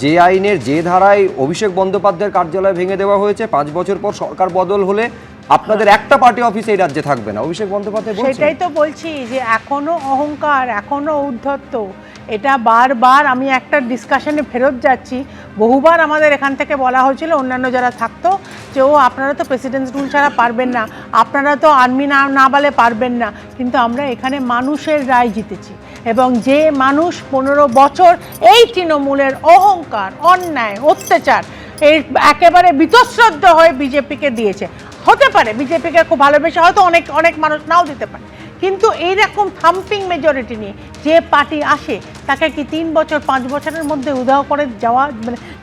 যে আইনের যে ধারায় অভিষেক বন্দ্যোপাধ্যায়ের কার্যালয় ভেঙে দেওয়া হয়েছে, 5 বছর পর সরকার বদল হলে আপনাদের একটা পার্টি অফিস এই রাজ্যে থাকবে না, অভিষেক বন্দ্যোপাধ্যায় বলছেন। সেটাই তো বলছি যে এখনো অহংকার, এখনো উদ্ধত্ত। এটা বারবার আমি একটা ডিসকাশনে ফেরত যাচ্ছি। বহুবার আমাদের এখান থেকে বলা হয়েছিল অন্যান্য যারা থাকতো যে আপনারা তো প্রেসিডেন্টস রুল ছাড়া পারবেন না, আপনারা তো আর্মি না বলে পারবেন না। কিন্তু আমরা এখানে মানুষের রায় জিতেছি, এবং যে মানুষ 15 বছর এই তৃণমূলের অহংকার, অন্যায়, অত্যাচার এর একেবারে বীতশ্রদ্ধ হয়ে বিজেপিকে দিয়েছে। হতে পারে বিজেপিকে খুব ভালোবেসে হয়তো অনেক মানুষ নাও দিতে পারে, কিন্তু এইরকম থাম্পিং মেজরিটি নিয়ে যে পার্টি আসে তাকে কি 3 বছর 5 বছরের মধ্যে উধাও করে যাওয়া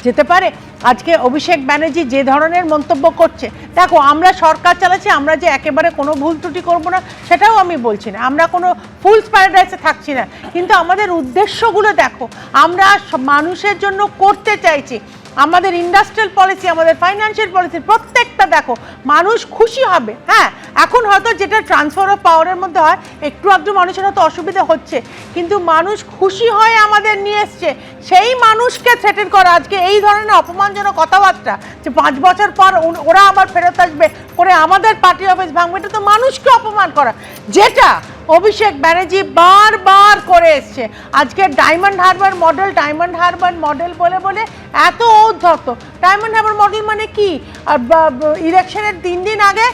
যেতে পারে? আজকে অভিষেক ব্যানার্জি যে ধরনের মন্তব্য করছে, দেখো আমরা সরকার চালাচ্ছি, আমরা যে একেবারে কোনো ভুল ত্রুটি করবো না সেটাও আমি বলছি না, আমরা কোনো ফুলস প্যারাডাইসে থাকছি না, কিন্তু আমাদের উদ্দেশ্যগুলো দেখো, আমরা মানুষের জন্য করতে চাইছি। আমাদের ইন্ডাস্ট্রিয়াল পলিসি, আমাদের ফাইন্যান্সিয়াল পলিসি প্রত্যেকটা দেখো মানুষ খুশি হবে। হ্যাঁ, এখন হয়তো যেটা ট্রান্সফার অফ পাওয়ারের মধ্যে হয় একটু আধটু মানুষের হয়তো অসুবিধা হচ্ছে, কিন্তু মানুষ খুশি হয়ে আমাদের নিয়ে এসছে। সেই মানুষকে থ্রেটেন করা আজকে এই ধরনের অপমানজনক কথাবার্তা যে 5 বছর পর ওরা আবার ফেরত আসবে করে আমাদের পার্টি অফিস ভাঙবে, এটা তো মানুষকে অপমান করা, যেটা অভিষেক ব্যানার্জি বারবার করে এসছে। আজকে ডায়মন্ড হারবার মডেল বলে এত ঔদ্ধত্য। ডায়মন্ড হারবার মডেল মানে কি? ইলেকশনের 3 দিন আগে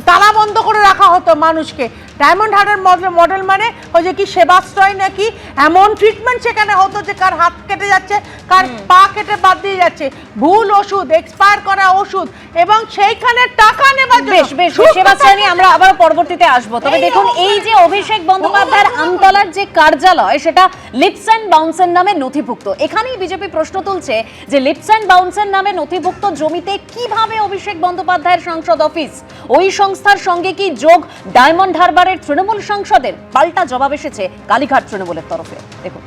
তালা বন্ধ করে রাখা হতো মানুষকে। ডায়মন্ড হারবার মডেল মানে ওই যে কি সেবাশ্রয় নাকি, এমন ট্রিটমেন্ট সেখানে হতো যে কার হাত কেটে যাচ্ছে, কার পা কেটে বাদ দিয়ে যাচ্ছে, ভুল ওষুধ, এক্সপায়ার করা ওষুধ, এবং সেইখানে টাকা নেবার জন্য। বেশ সেবাশ্রয় নিয়ে আমরা আবার পরবর্তীতে আসবো। তবে দেখুন, এই যে অভিষেক বন্দ্যোপাধ্যায়ের আমতলার যে কার্যালয় সেটা লিপস অ্যান্ড বাউন্সের নামে নথিভুক্ত। এখানেই বিজেপি প্রশ্ন তুলছে যে লিপস অ্যান্ড বাউন্সের নামে নথিভুক্ত জমিতে কিভাবে অভিষেক বন্দ্যোপাধ্যায়ের সংসদ অফিস, ওই সংস্থার সঙ্গে কি যোগ ডায়মন্ড হারবারের তৃণমূল সাংসদের? পাল্টা জবাব এসেছে কালীঘাট তৃণমূলের তরফে। দেখুন,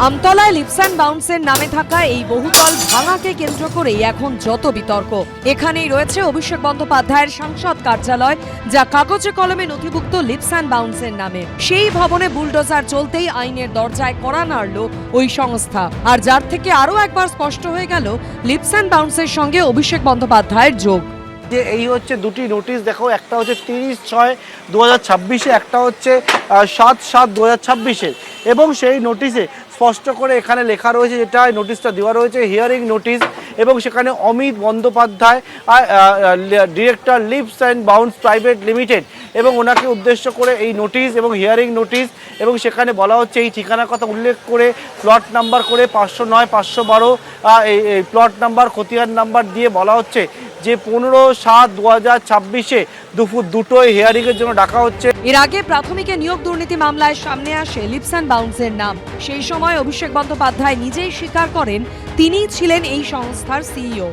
আমতলায় লিপস অ্যান্ড বাউন্সের নামে থাকা এই বহুতল ভাঙাকে কেন্দ্র করেই এখন যত বিতর্ক। এখানেই রয়েছে অভিষেক বন্দ্যোপাধ্যায়ের সাংসদ কার্যালয়, যা কাগজে কলমে নথিভুক্ত লিপস অ্যান্ড বাউন্সের নামে। সেই ভবনে বুলডোজার চলতেই আইনের দরজায় কড়া নাড়ল ওই সংস্থা, আর যার থেকে আরও একবার স্পষ্ট হয়ে গেল লিপস অ্যান্ড বাউন্সের সঙ্গে অভিষেক বন্দ্যোপাধ্যায়ের যোগ। যে এই হচ্ছে দুটি নোটিশ দেখো, একটা হচ্ছে 30/6/2026, একটা হচ্ছে 7/7/2026, এবং সেই নোটিশে স্পষ্ট করে এখানে লেখা রয়েছে, যেটা নোটিশটা দেওয়া রয়েছে হিয়ারিং নোটিশ, এবং সেখানে Amit Bandyopadhyay director leaps and bounds private limited, এবং ওনাকে উদ্দেশ্য করে এই নোটিশ এবং হিয়ারিং নোটিশ, এবং সেখানে বলা হচ্ছে এই ঠিকানার কথা উল্লেখ করে প্লট নাম্বার করে 509 512 এই প্লট নাম্বার খতিয়ান নাম্বার দিয়ে বলা হচ্ছে যে 15/7/2026 দুপুর 2টোয় হিয়ারিংয়ের জন্য ডাকা হচ্ছে। এর আগে প্রাথমিকে নিয়োগ দুর্নীতি মামলায় সামনে আসে লিপস অ্যান্ড বাউন্সের নাম। সেই সময় অভিষেক বন্দ্যোপাধ্যায় নিজেই স্বীকার করেন তিনিই ছিলেন এই সংস্থার সিইও।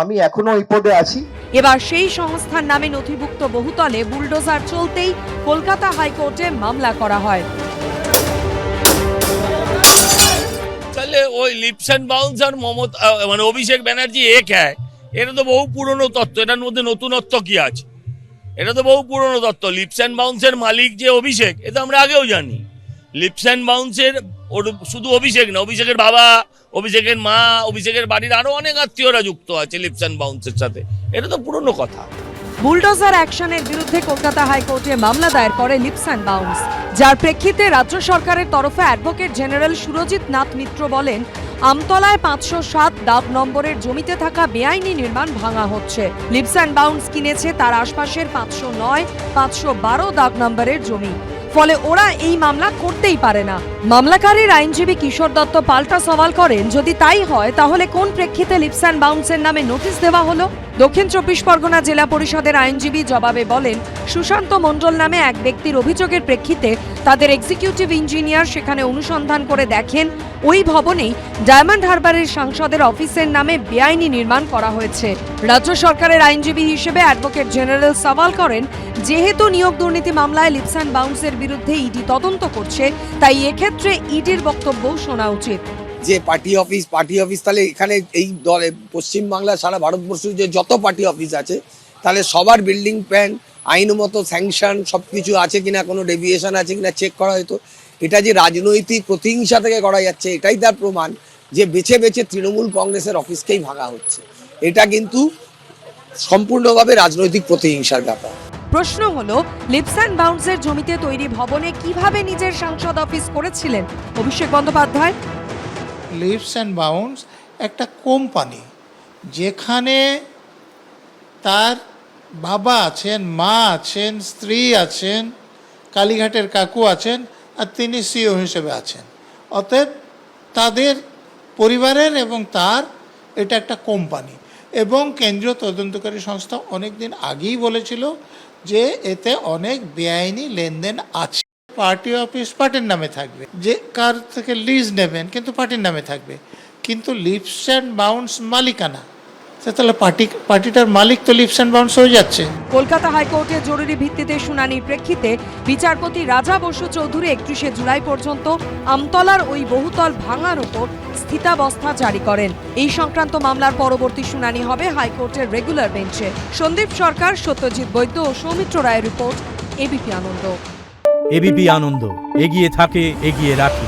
আমি এখনো ওই পদে আছি। এবার সেই সংস্থার নামে নথিভুক্ত বহুতলে বুলডোজার চলতেই কলকাতা হাইকোর্টে মামলা করা হয়। তাহলে ওই লিপস অ্যান্ড বাউন্স আর মমতা মানে অভিষেক ব্যানার্জি এক হ্যায়, এটা তো বহু পুরনো তত্ত্ব, এটার মধ্যে নতুনত্ব কি আছে? এটা তো বহু পুরনো তত্ত্ব। লিপস অ্যান্ড বাউন্সের মালিক যে অভিষেক, এটা আমরা আগেও জানি। লিপস অ্যান্ড বাউন্সের শুধু অভিষেক না, অভিষেকের বাবা, অভিষেকের মা, অভিষেকের বাড়ির আরো অনেক আত্মীয়রা যুক্ত আছে লিপস অ্যান্ড বাউন্সের সাথে। এটা তো পুরনো কথা। বুলডোজার অ্যাকশনের বিরুদ্ধে কলকাতা হাইকোর্টে মামলা দায়ের করে লিপস অ্যান্ড বাউন্স, যার প্রেক্ষিতে রাজ্য সরকারের তরফে অ্যাডভোকেট জেনারেল সুরজিৎ নাথ মিত্র বলেন, আমতলায় 507 দাগ নম্বরের জমিতে থাকা বেআইনি নির্মাণ ভাঙা হচ্ছে। লিপস অ্যান্ড বাউন্স কিনেছে তার আশপাশের 509, 512 দাগ নম্বরের জমি, ফলে ওরা এই মামলা করতেই পারে না। মামলাকারীর আইনজীবী কিশোর দত্ত পাল্টা সওয়াল করেন, যদি তাই হয় তাহলে কোন প্রেক্ষিতে লিপস অ্যান্ড বাউন্সের নামে নোটিশ দেওয়া হলো? দক্ষিণ 24 পরগনা জেলা পরিষদের আইনজীবী জবাবে বলেন, সুশান্ত মণ্ডল নামে এক ব্যক্তির অভিযোগের প্রেক্ষিতে তাদের এক্সিকিউটিভ ইঞ্জিনিয়ার সেখানে অনুসন্ধান করে দেখেন ওই ভবনেই ডায়মন্ড হারবারের সাংসদের অফিসের নামে বেআইনি নির্মাণ করা হয়েছে। রাজ্য সরকারের আইনজীবী হিসেবে অ্যাডভোকেট জেনারেল সওয়াল করেন, যেহেতু নিয়োগ দুর্নীতি মামলায় লিপস অ্যান্ড বাউন্সের বিরুদ্ধে ইডি তদন্ত করছে, তাই এক্ষেত্রে ইডির বক্তব্যও শোনা উচিত। যে পার্টি অফিস তাহলে এখানে এই দলে পশ্চিমবাংলা সারা ভারতবর্ষ যে যত পার্টি অফিস আছে তাহলে সবার বিল্ডিং প্ল্যান আইনমতো স্যাংশন সব কিছু আছে কিনা, কোনো ডেভিয়েশন আছে কিনা চেক করা হতো। এটা যে রাজনৈতিক প্রতিহিংসা থেকে করা যাচ্ছে এটাই তার প্রমাণ, যে বেছে বেছে তৃণমূল কংগ্রেসের অফিসকেই ভাঙা হচ্ছে। এটা কিন্তু সম্পূর্ণভাবে রাজনৈতিক প্রতিহিংসার ব্যাপার। প্রশ্ন হলো, লিপস অ্যান্ড বাউন্সের জমিতে তৈরি ভবনে কিভাবে নিজের সাংসদ অফিস করেছিলেন Abhishek Bandyopadhyay? Lips and bounce একটা কোম্পানি, যেখানে তার বাবা আছেন, মা আছেন, স্ত্রী আছেন, কালীঘাটের কাকু আছেন, আর তিনি সিইও হিসেবে আছেন। অতএব তাদের পরিবারের এবং তার এটা একটা কোম্পানি, এবং কেন্দ্রীয় তদন্তকারী সংস্থা অনেক দিন আগেই বলেছিল যে এতে অনেক বেআইনি লেনদেন আছে। পার্টি অফিস পার্টির নামে থাকবে, যে কার থেকে লিজ নেবেন কিন্তু পার্টির নামে থাকবে, কিন্তু লিপস অ্যান্ড বাউন্স মালিকানা, তাহলে পার্টিটার মালিক তো লিপস অ্যান্ড বাউন্স হয়ে যাচ্ছে। কলকাতা হাইকোর্টে জরুরি ভিত্তিতে শুনানির প্রেক্ষিতে বিচারপতি রাজা বসু চৌধুরী 31শে জুলাই পর্যন্ত আমতলার ওই বহুতল ভাঙার উপর স্থিতাবস্থা জারি করেন। এই সংক্রান্ত মামলার পরবর্তী শুনানি হবে হাইকোর্টের রেগুলার বেঞ্চে। সন্দীপ সরকার, সত্যজিৎ বৈদ্য ও সৌমিত্র রায়ের রিপোর্ট, এবিপি আনন্দ। এবিপি আনন্দ, এগিয়ে থাকে, এগিয়ে রাখে।